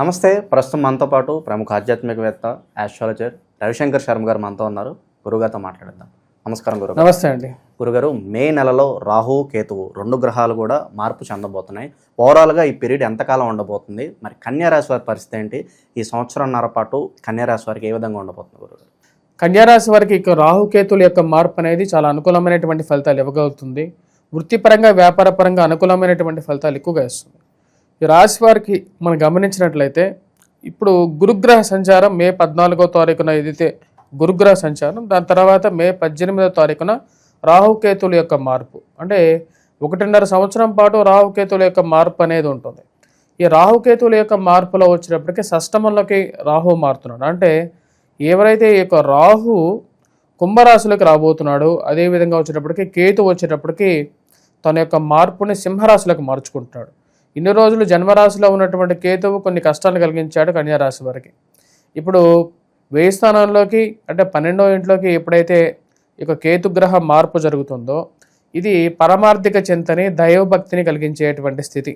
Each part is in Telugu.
నమస్తే. ప్రస్తుతం మనతో పాటు ప్రముఖ ఆధ్యాత్మికవేత్త ఆస్ట్రాలజర్ రవిశంకర్ శర్మ గారు మనతో ఉన్నారు. గురుగారితో మాట్లాడదాం. నమస్కారం గురుగారు. నమస్తే అండి. గురుగారు, మే నెలలో రాహు కేతువు 2 గ్రహాలు కూడా మార్పు చెందబోతున్నాయి. ఓవరాల్గా ఈ పీరియడ్ ఎంతకాలం ఉండబోతుంది? మరి కన్యా రాశి వారి పరిస్థితి ఏంటి? ఈ సంవత్సరంన్నర పాటు కన్యా రాశి వారికి ఏ విధంగా ఉండబోతుంది గురుగారు? కన్యారాశి వారికి రాహుకేతుల యొక్క మార్పు అనేది చాలా అనుకూలమైనటువంటి ఫలితాలు ఇవ్వగలుగుతుంది. వృత్తిపరంగా వ్యాపారపరంగా అనుకూలమైనటువంటి ఫలితాలు ఎక్కువగా ఇస్తుంది. ఈ రాశి వారికి మనం గమనించినట్లయితే ఇప్పుడు గురుగ్రహ సంచారం మే 14వ తారీఖున ఏదైతే గురుగ్రహ సంచారం, దాని తర్వాత మే 18వ తారీఖున రాహుకేతుల యొక్క మార్పు, అంటే 1.5 సంవత్సరం పాటు రాహుకేతుల యొక్క మార్పు అనేది ఉంటుంది. ఈ రాహుకేతుల యొక్క మార్పులో వచ్చినప్పటికీ షష్టమంలోకి రాహు మారుతున్నాడు. అంటే ఎవరైతే ఈ యొక్క రాహు కుంభరాశిలోకి రాబోతున్నాడో అదేవిధంగా వచ్చేటప్పటికి కేతు వచ్చేటప్పటికి తన యొక్క మార్పుని సింహరాశిలోకి మార్చుకుంటున్నాడు. ఇన్ని రోజులు జన్మరాశిలో ఉన్నటువంటి కేతువు కొన్ని కష్టాలు కలిగించాడు కన్యారాశి వారికి. ఇప్పుడు 1000 స్థానంలోకి అంటే 12వ ఇంట్లోకి ఎప్పుడైతే ఇక కేతుగ్రహ మార్పు జరుగుతుందో ఇది పరమార్థిక చింతని దైవభక్తిని కలిగించేటువంటి స్థితి.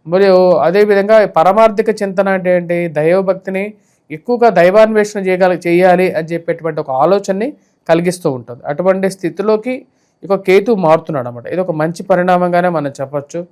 మరియు అదేవిధంగా పరమార్థిక చింతన అంటే ఏంటి? దైవభక్తిని ఎక్కువగా దైవాన్వేషణ చేయాలి అని చెప్పేటువంటి ఒక ఆలోచనని కలిగిస్తూ ఉంటుంది. అటువంటి స్థితిలోకి ఇక కేతు మారుతున్నాడు అన్నమాట. ఇది ఒక మంచి పరిణామంగానే మనం చెప్పచ్చు.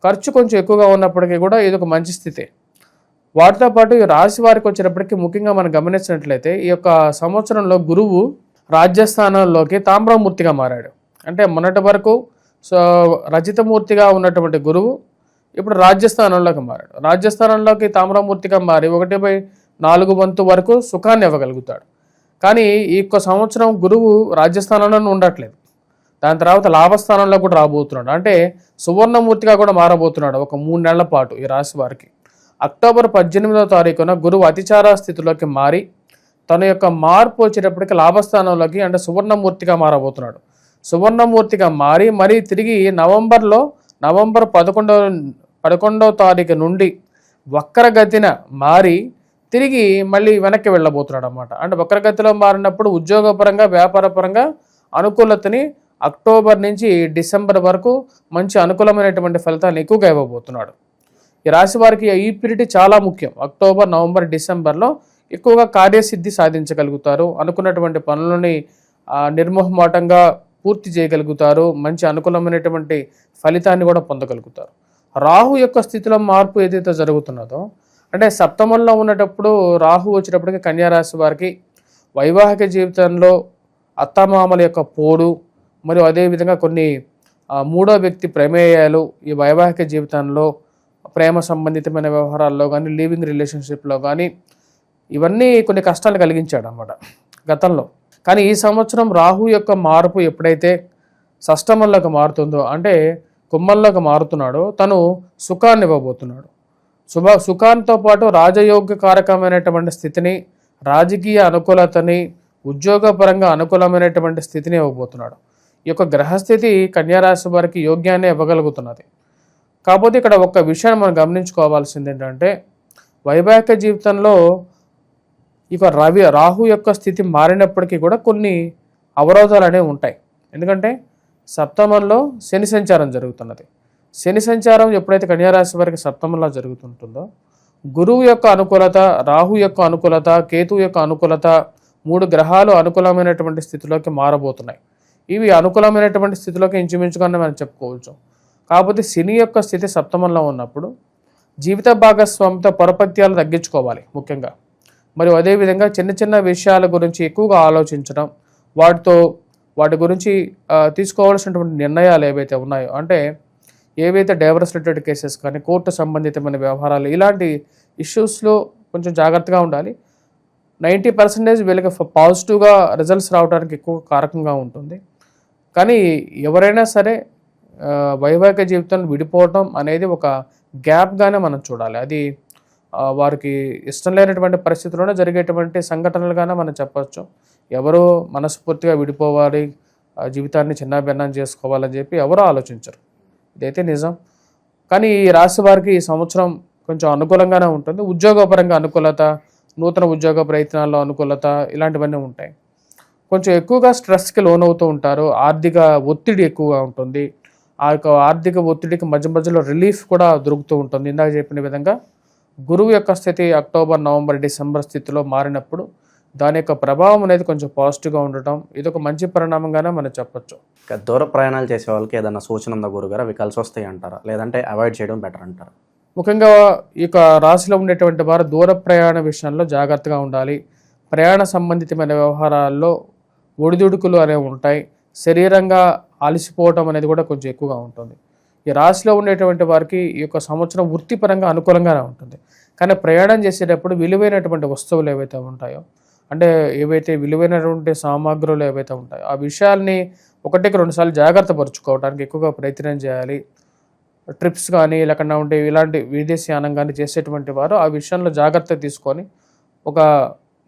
ఖర్చు కొంచెం ఎక్కువగా ఉన్నప్పటికీ కూడా ఇది ఒక మంచి స్థితి. వాటితో పాటు ఈ రాశి వారికి వచ్చేటప్పటికి ముఖ్యంగా మనం గమనించినట్లయితే ఈ యొక్క సంవత్సరంలో గురువు రాజ్యస్థానంలోకి తామ్రమూర్తిగా మారాడు. అంటే మొన్నటి వరకు రజితమూర్తిగా ఉన్నటువంటి గురువు ఇప్పుడు రాజ్యస్థానంలోకి మారాడు. రాజ్యస్థానంలోకి తామ్రమూర్తిగా మారి 1/4 వంతు వరకు సుఖాన్ని ఇవ్వగలుగుతాడు. కానీ ఈ యొక్క సంవత్సరం గురువు రాజ్యస్థానంలో ఉండట్లేదు. దాని తర్వాత లాభస్థానంలో కూడా రాబోతున్నాడు. అంటే సువర్ణమూర్తిగా కూడా మారబోతున్నాడు ఒక 3 నెలల పాటు ఈ రాశి వారికి. అక్టోబర్ 18వ తారీఖున గురువు అతిచార స్థితిలోకి మారి తన యొక్క మార్పు వచ్చేటప్పటికి లాభస్థానంలోకి అంటే సువర్ణమూర్తిగా మారబోతున్నాడు. సువర్ణమూర్తిగా మారి మరీ తిరిగి నవంబర్ 11వ తారీఖు నుండి వక్రగతిన మారి తిరిగి మళ్ళీ వెనక్కి వెళ్ళబోతున్నాడు అన్నమాట. అంటే వక్రగతిలో మారినప్పుడు ఉద్యోగపరంగా వ్యాపారపరంగా అనుకూలతని అక్టోబర్ నుంచి డిసెంబర్ వరకు మంచి అనుకూలమైనటువంటి ఫలితాలను ఎక్కువగా ఇవ్వబోతున్నాడు. ఈ రాశి వారికి ఈ పీరియడ్ చాలా ముఖ్యం. అక్టోబర్, నవంబర్, డిసెంబర్లో ఎక్కువగా కార్యసిద్ధి సాధించగలుగుతారు. అనుకున్నటువంటి పనులని నిర్మోహమాటంగా పూర్తి చేయగలుగుతారు. మంచి అనుకూలమైనటువంటి ఫలితాన్ని కూడా పొందగలుగుతారు. రాహు యొక్క స్థితిలో మార్పు ఏదైతే జరుగుతున్నదో అంటే సప్తమంలో ఉన్నటప్పుడు రాహు వచ్చేటప్పటికి కన్యారాశి వారికి వైవాహిక జీవితంలో అత్తమామల యొక్క పోడు మరియు అదేవిధంగా కొన్ని మూడో వ్యక్తి ప్రమేయాలు ఈ వైవాహిక జీవితంలో ప్రేమ సంబంధితమైన వ్యవహారాల్లో కానీ లివింగ్ రిలేషన్షిప్లో కానీ ఇవన్నీ కొన్ని కష్టాలు కలిగించాడు అన్నమాట గతంలో. కానీ ఈ సంవత్సరం రాహు యొక్క మార్పు ఎప్పుడైతే షష్టమంలోకి మారుతుందో అంటే కుంభంలోకి మారుతున్నాడో తను సుఖాన్ని ఇవ్వబోతున్నాడు. సుఖాంతో పాటు రాజయోగ్యకారకమైనటువంటి స్థితిని, రాజకీయ అనుకూలతని, ఉద్యోగపరంగా అనుకూలమైనటువంటి స్థితిని ఇవ్వబోతున్నాడు. ఈ యొక్క గ్రహస్థితి కన్యారాశి వారికి యోగ్యాన్ని ఇవ్వగలుగుతున్నది. కాకపోతే ఇక్కడ ఒక విషయాన్ని మనం గమనించుకోవాల్సింది ఏంటంటే వైవాహిక జీవితంలో ఇక రాహు యొక్క స్థితి మారినప్పటికీ కూడా కొన్ని అవరోధాలు అనేవి ఉంటాయి. ఎందుకంటే సప్తమంలో శని సంచారం జరుగుతున్నది. శని సంచారం ఎప్పుడైతే కన్యారాశి వారికి సప్తమంలో జరుగుతుంటుందో గురువు యొక్క అనుకూలత, రాహు యొక్క అనుకూలత, కేతువు యొక్క అనుకూలత 3 గ్రహాలు అనుకూలమైనటువంటి స్థితిలోకి మారబోతున్నాయి. ఇవి అనుకూలమైనటువంటి స్థితిలోకి ఇంచుమించుగానే మనం చెప్పుకోవచ్చు. కాకపోతే శని యొక్క స్థితి సప్తమంలో ఉన్నప్పుడు జీవిత భాగస్వామితో పొరపత్యాలు తగ్గించుకోవాలి ముఖ్యంగా. మరియు అదేవిధంగా చిన్న చిన్న విషయాల గురించి ఎక్కువగా ఆలోచించడం, వాటి గురించి తీసుకోవాల్సినటువంటి నిర్ణయాలు ఏవైతే ఉన్నాయో అంటే ఏవైతే డైవర్స్ రిలేటెడ్ కేసెస్ కానీ కోర్టు సంబంధితమైన వ్యవహారాలు ఇలాంటి ఇష్యూస్లో కొంచెం జాగ్రత్తగా ఉండాలి. 90% వీళ్ళకి పాజిటివ్గా రిజల్ట్స్ రావడానికి ఎక్కువ కారకంగా ఉంటుంది. కానీ ఎవరైనా సరే వైవాహిక జీవితంలో విడిపోవడం అనేది ఒక గ్యాప్గానే మనం చూడాలి. అది వారికి ఇష్టం లేనటువంటి పరిస్థితుల్లోనే జరిగేటువంటి సంఘటనలుగానే మనం చెప్పచ్చు. ఎవరు మనస్ఫూర్తిగా విడిపోవాలి, జీవితాన్ని చిన్నాభిన్నం చేసుకోవాలని చెప్పి ఎవరూ ఆలోచించరు. ఇదైతే నిజం. కానీ ఈ రాశి వారికి ఈ సంవత్సరం కొంచెం అనుకూలంగానే ఉంటుంది. ఉద్యోగపరంగా అనుకూలత, నూతన ఉద్యోగ ప్రయత్నాల్లో అనుకూలత ఇలాంటివన్నీ ఉంటాయి. కొంచెం ఎక్కువగా స్ట్రెస్కి లోనవుతూ ఉంటారు. ఆర్థిక ఒత్తిడి ఎక్కువగా ఉంటుంది. ఆ యొక్క ఆర్థిక ఒత్తిడికి మధ్య మధ్యలో రిలీఫ్ కూడా దొరుకుతూ ఉంటుంది. ఇందాక చెప్పిన విధంగా గురువు యొక్క స్థితి అక్టోబర్, నవంబర్, డిసెంబర్ స్థితిలో మారినప్పుడు దాని యొక్క ప్రభావం అనేది కొంచెం పాజిటివ్గా ఉండటం ఇది ఒక మంచి పరిణామంగానే మనం చెప్పొచ్చు. ఇక దూర ప్రయాణాలు చేసే వాళ్ళకి ఏదైనా సూచన ఉందా గురుగారు? అవి కలిసి వస్తాయి అంటారా, లేదంటే అవాయిడ్ చేయడం బెటర్ అంటారా? ముఖ్యంగా ఈ యొక్క రాశిలో ఉండేటువంటి వారు దూర ప్రయాణ విషయంలో జాగ్రత్తగా ఉండాలి. ప్రయాణ సంబంధితమైన వ్యవహారాల్లో ఒడిదుడుకులు అనేవి ఉంటాయి. శరీరంగా అలసిపోవటం అనేది కూడా కొంచెం ఎక్కువగా ఉంటుంది. ఈ రాశిలో ఉండేటువంటి వారికి ఈ యొక్క సంవత్సరం వృత్తిపరంగా అనుకూలంగానే ఉంటుంది. కానీ ప్రయాణం చేసేటప్పుడు విలువైనటువంటి వస్తువులు ఏవైతే ఉంటాయో, అంటే ఏవైతే విలువైనటువంటి సామాగ్రులు ఏవైతే ఉంటాయో ఆ విషయాల్ని ఒకటికి రెండుసార్లు జాగ్రత్త పరుచుకోవడానికి ఎక్కువగా ప్రయత్నం చేయాలి. ట్రిప్స్ కానీ లేకుండా ఉంటే ఇలాంటి విదేశీయానం కానీ చేసేటువంటి వారు ఆ విషయంలో జాగ్రత్త తీసుకొని ఒక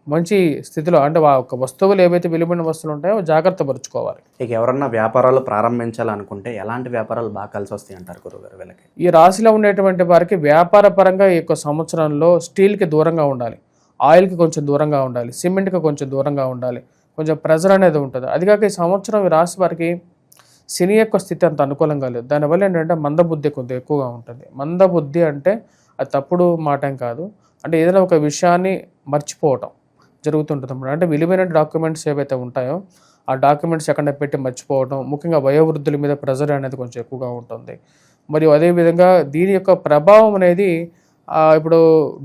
మంచి స్థితిలో అంటే ఒక వస్తువులు ఏవైతే విలువైన వస్తువులు ఉంటాయో జాగ్రత్త పరుచుకోవాలి. ఇక ఎవరన్నా వ్యాపారాలు ప్రారంభించాలనుకుంటే ఎలాంటి వ్యాపారాలు బాగా కలిసి వస్తాయి అంటారు గురుగారు వీళ్ళకి? ఈ రాశిలో ఉండేటువంటి వారికి వ్యాపార పరంగా ఈ యొక్క సంవత్సరంలో స్టీల్కి దూరంగా ఉండాలి, ఆయిల్కి కొంచెం దూరంగా ఉండాలి, సిమెంట్కి కొంచెం దూరంగా ఉండాలి. కొంచెం ప్రెజర్ అనేది ఉంటుంది. అదిగాక ఈ సంవత్సరం ఈ రాశి వారికి శని యొక్క స్థితి అంత అనుకూలంగా లేదు. దానివల్ల ఏంటంటే మందబుద్ధి కొంచెం ఎక్కువగా ఉంటుంది. మందబుద్ధి అంటే అది తప్పుడు మాట ఏం కాదు, అంటే ఏదైనా ఒక విషయాన్ని మర్చిపోవటం జరుగుతుంటుంది అన్నమాట. అంటే విలువైన డాక్యుమెంట్స్ ఏవైతే ఉంటాయో ఆ డాక్యుమెంట్స్ ఎక్కడ పెట్టి మర్చిపోవడం, ముఖ్యంగా వయోవృద్ధుల మీద ప్రెజర్ అనేది కొంచెం ఎక్కువగా ఉంటుంది. మరియు అదేవిధంగా దీని యొక్క ప్రభావం అనేది ఇప్పుడు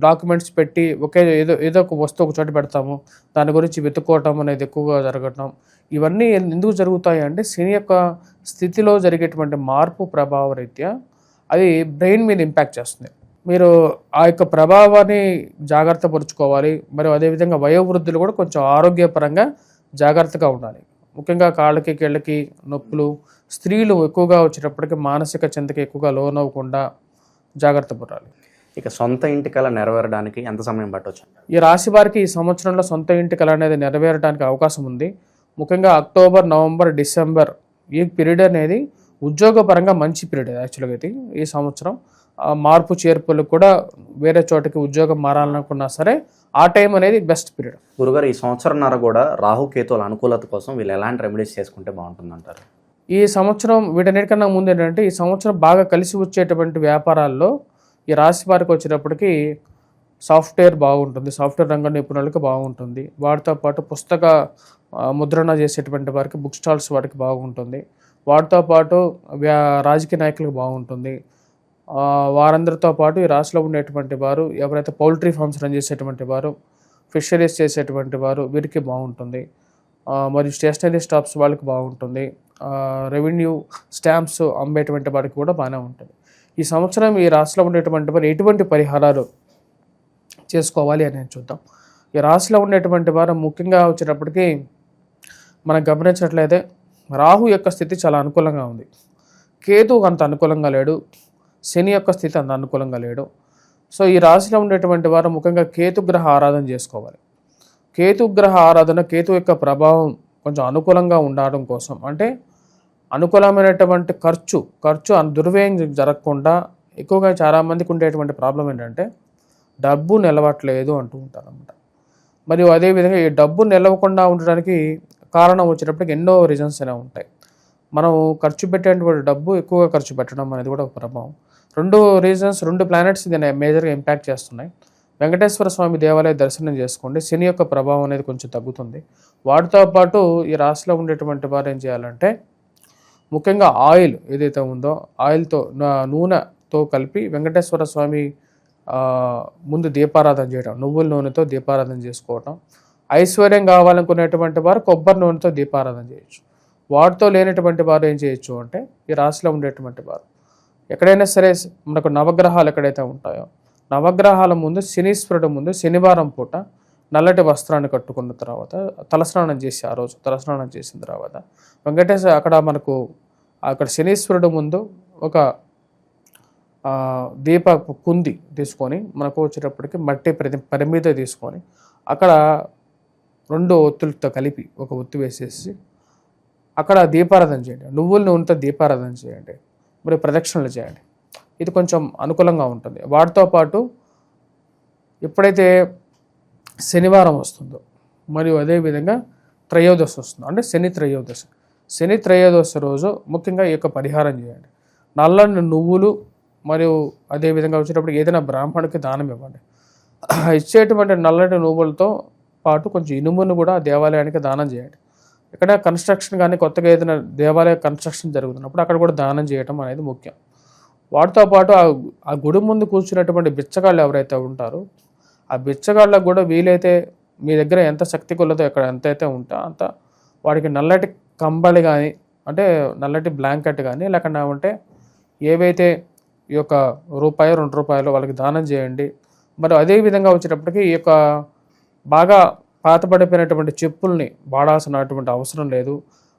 డాక్యుమెంట్స్ పెట్టి ఏదో ఒక వస్తువు ఒక చోట పెడతాము, దాని గురించి వెతుక్కోవటం అనేది ఎక్కువగా జరగటం, ఇవన్నీ ఎందుకు జరుగుతాయి అంటే శని యొక్క స్థితిలో జరిగేటువంటి మార్పు ప్రభావ రీత్యా అది బ్రెయిన్ మీద ఇంపాక్ట్ చేస్తుంది. మీరు ఆ యొక్క ప్రభావాన్ని జాగ్రత్త పరుచుకోవాలి. మరియు అదేవిధంగా వయోవృద్ధులు కూడా కొంచెం ఆరోగ్యపరంగా జాగ్రత్తగా ఉండాలి. ముఖ్యంగా కాళ్ళకి కీళ్ళకి నొప్పులు, స్త్రీలు ఎక్కువగా వచ్చేటప్పటికి మానసిక చింతకి ఎక్కువగా లోనవ్వకుండా జాగ్రత్త పడాలి. ఇక సొంత ఇంటి కల నెరవేరడానికి ఎంత సమయం పట్టవచ్చు? ఈ రాశి వారికి ఈ సంవత్సరంలో సొంత ఇంటి కల అనేది నెరవేరడానికి అవకాశం ఉంది. ముఖ్యంగా అక్టోబర్, నవంబర్, డిసెంబర్ ఈ పీరియడ్ అనేది ఉద్యోగపరంగా మంచి పీరియడ్. యాక్చువల్గా అయితే ఈ సంవత్సరం మార్పు చేర్పులు కూడా వేరే చోటకి ఉద్యోగం మారాలనుకున్నా సరే ఆ టైం అనేది బెస్ట్ పీరియడ్. గురుగారు ఈ సంవత్సరంన్నర కూడా రాహుకేతువుల అనుకూలత కోసం వీళ్ళు ఎలాంటి రెమెడీస్ చేసుకుంటే బాగుంటుంది అంటారు? ఈ సంవత్సరం వీటన్నిటికన్నా ముందు ఏంటంటే ఈ సంవత్సరం బాగా కలిసి వచ్చేటువంటి వ్యాపారాల్లో ఈ రాశి వారికి వచ్చేటప్పటికి సాఫ్ట్వేర్ బాగుంటుంది, సాఫ్ట్వేర్ రంగం నిపుణులకి బాగుంటుంది. వాటితో పాటు పుస్తక ముద్రణ చేసేటువంటి వారికి బుక్ స్టాల్స్ వాటికి బాగుంటుంది. వాటితో పాటు రాజకీయ నాయకులకు బాగుంటుంది. వారందరితో పాటు ఈ రాశిలో ఉండేటువంటి వారు ఎవరైతే పౌల్ట్రీ ఫార్మ్స్ రన్ చేసేటువంటి వారు, ఫిషరీస్ చేసేటువంటి వారు వీరికి బాగుంటుంది. మరియు స్టేషనరీ స్టాప్స్ వాళ్ళకి బాగుంటుంది. రెవెన్యూ స్టాంప్స్ అమ్మేటువంటి వారికి కూడా బాగానే ఉంటుంది. ఈ సంవత్సరం ఈ రాశిలో ఉండేటువంటి వారు ఎటువంటి పరిహారాలు చేసుకోవాలి అని చూద్దాం. ఈ రాశిలో ఉండేటువంటి వారు ముఖ్యంగా వచ్చేటప్పటికి మనం గమనించినట్లయితే రాహు యొక్క స్థితి చాలా అనుకూలంగా ఉంది. కేతు అంత అనుకూలంగా లేడు, శని యొక్క స్థితి అంత అనుకూలంగా లేడు. సో ఈ రాశిలో ఉండేటువంటి వారు ముఖ్యంగా కేతుగ్రహ ఆరాధన చేసుకోవాలి. కేతుగ్రహ ఆరాధన, కేతు యొక్క ప్రభావం కొంచెం అనుకూలంగా ఉండడం కోసం, అంటే అనుకూలమైనటువంటి ఖర్చు దుర్వ్యయం జరగకుండా. ఎక్కువగా చాలామందికి ఉండేటువంటి ప్రాబ్లం ఏంటంటే డబ్బు నిలవట్లేదు అంటూ ఉంటారు అన్నమాట. మరియు అదేవిధంగా ఈ డబ్బు నిలవకుండా ఉండడానికి కారణం వచ్చేటప్పటికి ఎన్నో రీజన్స్ అనేవి ఉంటాయి. మనం ఖర్చు పెట్టేటువంటి డబ్బు ఎక్కువగా ఖర్చు పెట్టడం అనేది కూడా ఒక ప్రభావం. రెండు ప్లానెట్స్ దీన్ని మేజర్గా ఇంపాక్ట్ చేస్తున్నాయి. వెంకటేశ్వర స్వామి దేవాలయ దర్శనం చేసుకోండి, శని యొక్క ప్రభావం అనేది కొంచెం తగ్గుతుంది. వాటితో పాటు ఈ రాశిలో ఉండేటువంటి వారు ఏం చేయాలంటే ముఖ్యంగా ఆయిల్ ఏదైతే ఉందో ఆయిల్తో నూనెతో కలిపి వెంకటేశ్వర స్వామి ముందు దీపారాధన చేయడం, నువ్వుల నూనెతో దీపారాధన చేసుకోవటం. ఐశ్వర్యం కావాలనుకునేటువంటి వారు కొబ్బరి నూనెతో దీపారాధన చేయొచ్చు. వాటితో లేనటువంటి వారు ఏం చేయొచ్చు అంటే ఈ రాశిలో ఉండేటువంటి వారు ఎక్కడైనా సరే మనకు నవగ్రహాలు ఎక్కడైతే ఉంటాయో నవగ్రహాల ముందు శనీశ్వరుడు ముందు శనివారం పూట నల్లటి వస్త్రాన్ని కట్టుకున్న తర్వాత తలస్నానం చేసి ఆ రోజు తలస్నానం చేసిన తర్వాత అక్కడ శనీశ్వరుడు ముందు ఒక దీప కుంది తీసుకొని మనకు వచ్చేటప్పటికి మట్టి పరిమిత తీసుకొని అక్కడ 2 ఒత్తులతో కలిపి ఒక ఒత్తి వేసేసి అక్కడ దీపారాధన చేయండి. నువ్వుల నూనెతో దీపారాధన చేయండి, మరి ప్రదక్షిణలు చేయండి. ఇది కొంచెం అనుకూలంగా ఉంటుంది. వాటితో పాటు ఎప్పుడైతే శనివారం వస్తుందో మరియు అదేవిధంగా త్రయోదశి వస్తుందో, అంటే శని త్రయోదశి రోజు ముఖ్యంగా ఈ యొక్క పరిహారం చేయండి. నల్లని నువ్వులు మరియు అదేవిధంగా వచ్చేటప్పుడు ఏదైనా బ్రాహ్మణుడికి దానం ఇవ్వండి. ఇచ్చేటువంటి నల్లటి నువ్వులతో పాటు కొంచెం ఇనుమును కూడా ఆ దేవాలయానికి దానం చేయండి. ఇక్కడ కన్స్ట్రక్షన్ కానీ కొత్తగా ఏదైనా దేవాలయ కన్స్ట్రక్షన్ జరుగుతున్నప్పుడు అక్కడ కూడా దానం చేయటం అనేది ముఖ్యం. వాటితో పాటు ఆ గుడి ముందు కూర్చున్నటువంటి బిచ్చగాళ్ళు ఎవరైతే ఉంటారో ఆ బిచ్చగాళ్ళకు కూడా వీలైతే మీ దగ్గర ఎంత శక్తి కొలదో ఇక్కడ ఎంతైతే ఉంటే అంత వాడికి నల్లటి కంబళి కానీ అంటే నల్లటి బ్లాంకెట్ కానీ లేకుండా ఉంటే ఏవైతే ఈ యొక్క రూపాయి 2 రూపాయలు వాళ్ళకి దానం చేయండి. మరి అదే విధంగా వచ్చేటప్పటికి ఈ యొక్క బాగా పాతపడిపోయినటువంటి చెప్పుల్ని వాడాల్సినటువంటి అవసరం లేదు.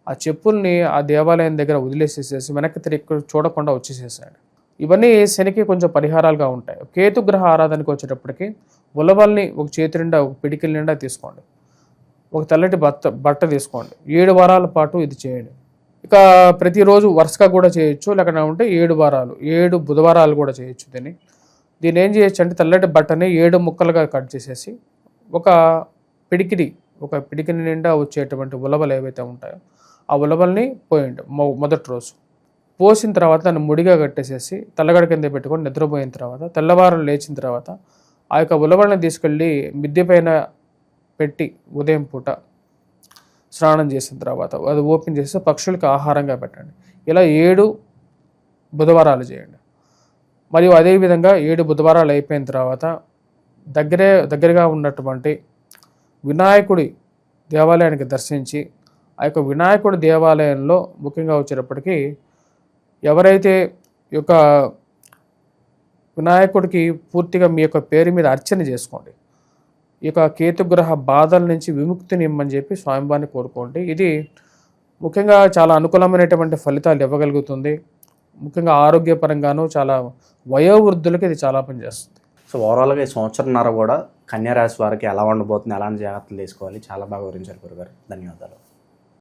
ఆ చెప్పుల్ని ఆ దేవాలయం దగ్గర వదిలేసేసేసి వెనక్కి తిరిగి చూడకుండా వచ్చేసేసాడు. ఇవన్నీ శనికి కొంచెం పరిహారాలుగా ఉంటాయి. కేతుగ్రహ ఆరాధనకి వచ్చేటప్పటికి ఉలవల్ని ఒక చేతి నిండా ఒక పిడికిల నిండా తీసుకోండి. ఒక తెల్లటి బట్ట తీసుకోండి. 7 వారాల పాటు ఇది చేయండి. ఇక ప్రతిరోజు వరుసగా కూడా చేయొచ్చు. లేకుండా ఉంటే 7 వారాలు 7 బుధవారాలు కూడా చేయొచ్చు. దీన్ని ఏం చేయొచ్చు అంటే తెల్లటి బట్టని 7 ముక్కలుగా కట్ చేసేసి ఒక పిడికిని నిండా వచ్చేటువంటి ఉలవలు ఏవైతే ఉంటాయో ఆ ఉలవల్ని పోయండి మొదటి రోజు. పోసిన తర్వాత దాన్ని ముడిగా కట్టేసేసి తెల్లగడ కింద పెట్టుకొని నిద్రపోయిన తర్వాత తెల్లవారం లేచిన తర్వాత ఆ యొక్క ఉలవల్ని తీసుకెళ్ళి మిద్దె పైన పెట్టి ఉదయం పూట స్నానం చేసిన తర్వాత అది ఓపెన్ చేసి పక్షులకి ఆహారంగా పెట్టండి. ఇలా 7 బుధవారాలు చేయండి. మరియు అదేవిధంగా 7 బుధవారాలు అయిపోయిన తర్వాత దగ్గరగా ఉన్నటువంటి వినాయకుడి దేవాలయానికి దర్శించి ఆ యొక్క వినాయకుడి దేవాలయంలో ముఖ్యంగా వచ్చేటప్పటికి ఎవరైతే ఈ యొక్క వినాయకుడికి పూర్తిగా మీ యొక్క పేరు మీద అర్చన చేసుకోండి. ఈ యొక్క కేతుగ్రహ బాధల నుంచి విముక్తిని ఇమ్మని చెప్పి స్వామివారిని కోరుకోండి. ఇది ముఖ్యంగా చాలా అనుకూలమైనటువంటి ఫలితాలు ఇవ్వగలుగుతుంది. ముఖ్యంగా ఆరోగ్యపరంగాను చాలా వయోవృద్ధులకి ఇది చాలా పనిచేస్తుంది. సో ఓవరాల్గా ఈ సంవత్సరంన్నర కూడా కన్యా రాశి వారికి ఎలా ఉండబోతుంది, ఎలాంటి జాగ్రత్తలు తీసుకోవాలి చాలా బాగా వివరించారు గురుగారు. ధన్యవాదాలు.